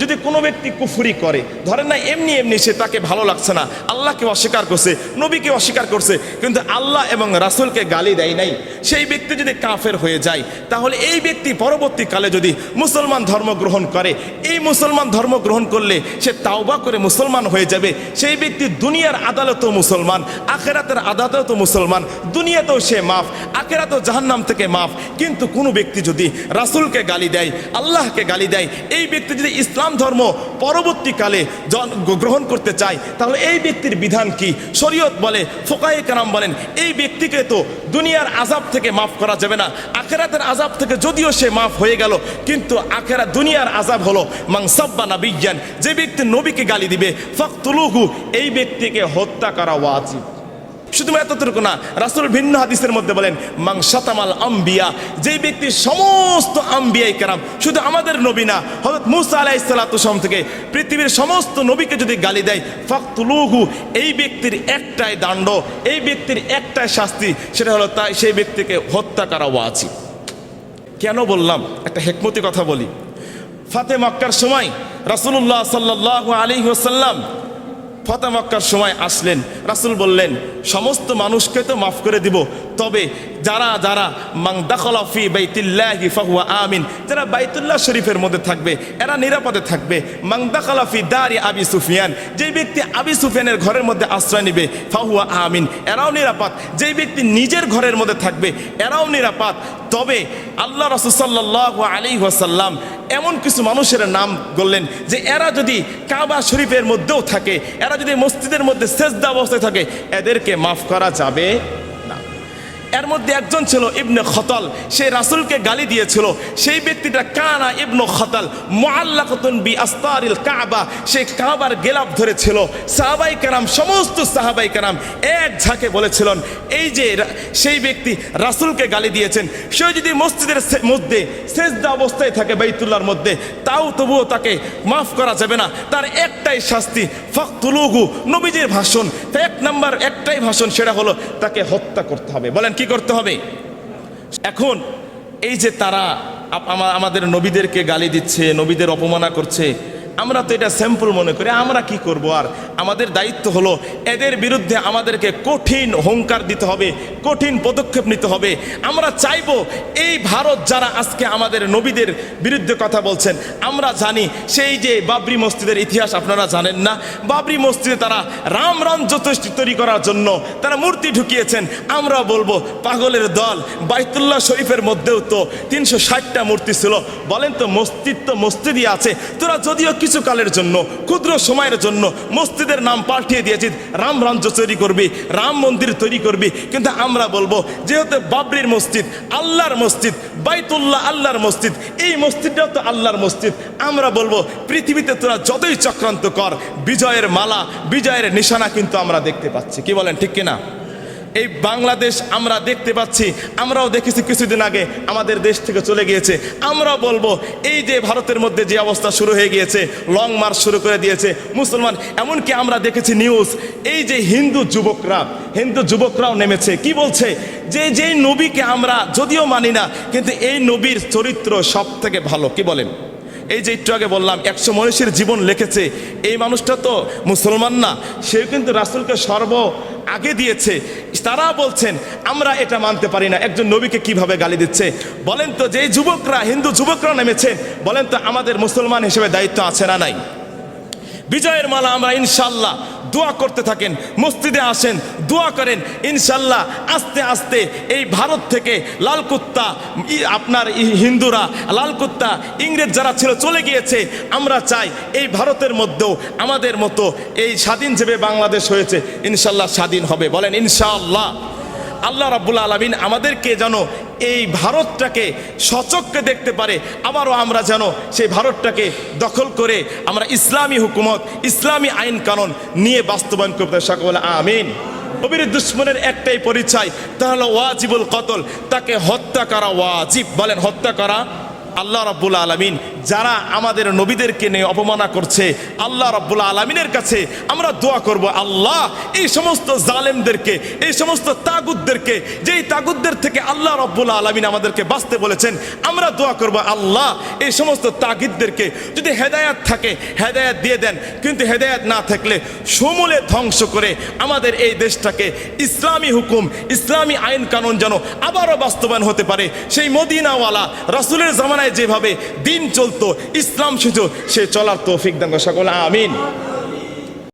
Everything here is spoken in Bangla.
যদি কোনো ব্যক্তি কুফরি করে, ধরেন না এমনি এমনি সে তাকে ভালো লাগছে না, আল্লাহকে অস্বীকার করছে, নবীকে অস্বীকার করছে, কিন্তু আল্লাহ এবং রাসূলকে গালি দেয় নাই, সেই ব্যক্তি যদি কাফের হয়ে যায়, তাহলে এই ব্যক্তি পরবর্তীকালে যদি মুসলমান ধর্ম গ্রহণ করে, এই মুসলমান ধর্ম গ্রহণ করলে সে তাওবা করে মুসলমান হয়ে যাবে। সেই ব্যক্তি দুনিয়ার আদালতেও মুসলমান, আখেরাতের আদালতেও মুসলমান, দুনিয়াতেও সে মাফ, আখেরাতেও জাহান্নাম থেকে মাফ। কিন্তু কোনো ব্যক্তি যদি রাসূলকে গালি দেয়, আল্লাহকে গালি দেয়, এই ব্যক্তি যদি ইসলাম ধর্ম পরবর্তীকালে গ্রহণ করতে চায়, তাহলে এই ব্যক্তির বিধান কি? শরীয়ত বলে, ফুকায়ে কেরাম বলেন, এই ব্যক্তিকে তো দুনিয়ার আযাব থেকে মাফ করা যাবে না, আখেরাতের আযাব থেকে যদিও সে মাফ হয়ে গেল, কিন্তু আখেরাত দুনিয়ার আযাব হলো মান সাব্বা নাবিয়্যান, যে ব্যক্তি নবীকে গালি দিবে, ফাকতুলুহু, এই ব্যক্তিকে হত্যা করা ওয়াজিব। শুধু এতটুকু না, রাসূল ভিন্ন হাদিসের মধ্যে বলেন মান শাতামাল আম্বিয়া, যেই ব্যক্তি সমস্ত আম্বিয়ায়ে কেরাম, শুধু আমাদের নবী না, হযরত মূসা আলাইহিস সালাতু ওয়াসসালাম থেকে পৃথিবীর সমস্ত নবীকে যদি গালি দেয়, ফাকতুলুহু, এই ব্যক্তির একটাই দণ্ড, এই ব্যক্তির একটাই শাস্তি, সেটা হলো তাই সেই ব্যক্তিকে হত্যা করা ওয়াজিব। কেন বললাম? একটা হিকমতি কথা বলি। ফাতে মক্কার সময় রাসূলুল্লাহ সাল্লাল্লাহু আলাইহি ওয়াসাল্লাম ফাতে মক্কার সময় আসলেন, রাসূল বললেন সমস্ত মানুষকে তো মাফ করে দিব, তবে যারা যারা মান দাখালা ফি বাইতিল্লাহি ফাহুয়া আমিন, যারা বাইতুল্লাহ শরীফের মধ্যে থাকবে এরা নিরাপদে থাকবে। মান দাখালা ফি দারি আবি সুফিয়ান, যেই ব্যক্তি আবি সুফিয়ানের ঘরের মধ্যে আশ্রয় নেবে, ফাহুয়া আমিন, এরাও নিরাপদ। যেই ব্যক্তি নিজের ঘরের মধ্যে থাকবে এরাও নিরাপদ। তবে আল্লাহ রাসূল সাল্লাল্লাহু আলাইহি ওয়াসাল্লাম এমন কিছু মানুষের নাম বললেন যে এরা যদি কাবা শরীফের মধ্যেও থাকে, এরা যদি মসজিদের মধ্যে সেজদা অবস্থায় থাকে, এদেরকে মাফ করা যাবে না। এর মধ্যে একজন ছিল ইবনে খতাল, সে রাসূলকে গালি দিয়েছিল। সেই ব্যক্তিটা কানা ইবনে খতাল মুআল্লাকাতুন বি আস্তারিল কাবা, সে কাবার গেলাফ ধরেছিল। সাহাবায়ে কেরাম, সমস্ত সাহাবায়ে কেরাম এক ঝাঁকে বলেছিলেন, এই যে সেই ব্যক্তি রাসূলকে গালি দিয়েছেন, সে যদি মসজিদের মধ্যে সেজদা অবস্থায় থাকে বাইতুল্লাহর মধ্যে, তাও তবুও তাকে মাফ করা যাবে না, তার একটাই শাস্তি, ফাকতুলুহু, নবীজির ভাষণ, এক নাম্বার একটাই ভাষণ, সেটা হলো তাকে হত্যা করতে হবে। বলেন কি করতে হবে? এখন এই যে তারা আমাদের নবীদেরকে গালি দিচ্ছে, নবীদের অপমাননা করছে, আমরা তো এটা স্যাম্পল মনে করি, আমরা কি করব? আর আমাদের দায়িত্ব হলো এদের বিরুদ্ধে আমাদেরকে কঠিন হুঙ্কার দিতে হবে, কঠিন পদক্ষেপ নিতে হবে। আমরা চাইবো এই ভারত যারা আজকে আমাদের নবীদের বিরুদ্ধে কথা বলছেন, আমরা জানি সেই যে বাবরি মসজিদের ইতিহাস আপনারা জানেন না, বাবরি মসজিদে তারা রাম যথেষ্ট তৈরি করার জন্য তারা মূর্তি ঢুকিয়েছেন। আমরা বলবো পাগলের দল, বাইতুল্লাহ শরীফের মধ্যেও তো 360টা মূর্তি ছিল। বলেন তো মসজিদ তো মসজিদই আছে, তোরা যদিও কিছু কালের জন্য, ক্ষুদ্র সময়ের জন্য মসজিদের নাম পাল্টিয়ে দিয়েছিস, রাম রাজ্য তৈরি করবি, রাম মন্দির তৈরি করবি, কিন্তু আমরা বলবো যেহেতু বাবরির মসজিদ আল্লাহর মসজিদ, বাইতুল্লাহ আল্লাহর মসজিদ, এই মসজিদটাও তো আল্লাহর মসজিদ। আমরা বলবো পৃথিবীতে তোরা যতই চক্রান্ত কর, বিজয়ের মালা, বিজয়ের নিশানা কিন্তু আমরা দেখতে পাচ্ছি। কি বলেন, ঠিক কিনা? এই বাংলাদেশ আমরা দেখতে পাচ্ছি, আমরাও দেখেছি কিছুদিন আগে আমাদের দেশ থেকে চলে গিয়েছে। আমরা বলবো এই যে ভারতের মধ্যে যে অবস্থা শুরু হয়ে গিয়েছে, লং মার্চ শুরু করে দিয়েছে মুসলমান, এমনকি আমরা দেখেছি নিউজ, এই যে হিন্দু যুবকরাও নেমেছে। কি বলছে? যে যেই নবীকে আমরা যদিও মানি না, কিন্তু এই নবীর চরিত্র সব থেকে ভালো। কি বলেন? এই যে একটু আগে বললাম 100 মনীষীর জীবন লিখেছে, এই মানুষটা তো মুসলমান না, সেও কিন্তু রাসূলকে আগে দিয়েছে। তারা বলছেন আমরা এটা মানতে পারি না, একজন নবীকে কিভাবে গালি দিচ্ছে। বলেন তো যে যুবকরা, হিন্দু যুবকরা নেমেছে, বলেন তো আমাদের মুসলমান হিসেবে দায়িত্ব আছে না নাই? বিজয়ের মালা আমরা ইনশাল্লাহ দোয়া করতে থাকেন, মসজিদে আসেন, দোয়া করেন, ইনশাল্লাহ আস্তে আস্তে এই ভারত থেকে লাল কুত্তা, আপনার হিন্দুরা, লাল কুত্তা ইংরেজ যারা ছিল চলে গিয়েছে। আমরা চাই এই ভারতের মধ্যেও আমাদের মতো এই স্বাধীন যেভাবে বাংলাদেশ হয়েছে, ইনশাল্লাহ স্বাধীন হবে। বলেন ইনশাআল্লাহ। আল্লাহ রাব্বুল আলামিন আমাদেরকে যেন এই ভারতটাকে সচক্ষে দেখতে পারে, আবারও আমরা যেন সেই ভারতটাকে দখল করে আমরা ইসলামী হুকুমত, ইসলামী আইন কানুন নিয়ে বাস্তবায়ন করতে সকল আমিন। নবীর দুশ্মনের একটাই পরিচয়, তা হলো ওয়াজিবুল কতল, তাকে হত্যা করা ওয়াজিব। বলেন হত্যা করা। আল্লাহ রাব্বুল আলামিন যারা আমাদের নবীদেরকে নিয়ে অপমাননা করছে, আল্লাহ রাব্বুল আলামিনের কাছে আমরা দোয়া করব, আল্লাহ এই সমস্ত জালেমদেরকে, এই সমস্ত তাগুতদেরকে, যেই তাগুত তাগুতদের থেকে আল্লাহ রাব্বুল আলামিন আমাদেরকে বাঁচতে বলেছেন। আমরা দোয়া করব, আল্লাহ এই সমস্ত তাগুতদেরকে যদি হেদায়েত থাকে হেদায়েত দিয়ে দেন, কিন্তু হেদায়েত না থাকলে সমূলে ধ্বংস করে আমাদের এই দেশটাকে ইসলামী হুকুম, ইসলামী আইন কানুন যেন আবারও বাস্তবায়ন হতে পারে। সেই মদিনাওয়ালা রাসূলের জামানায় যেভাবে দিন চলতো, ইসলাম শুধু সে চলার তৌফিক দান করুন সকলে, আমিন।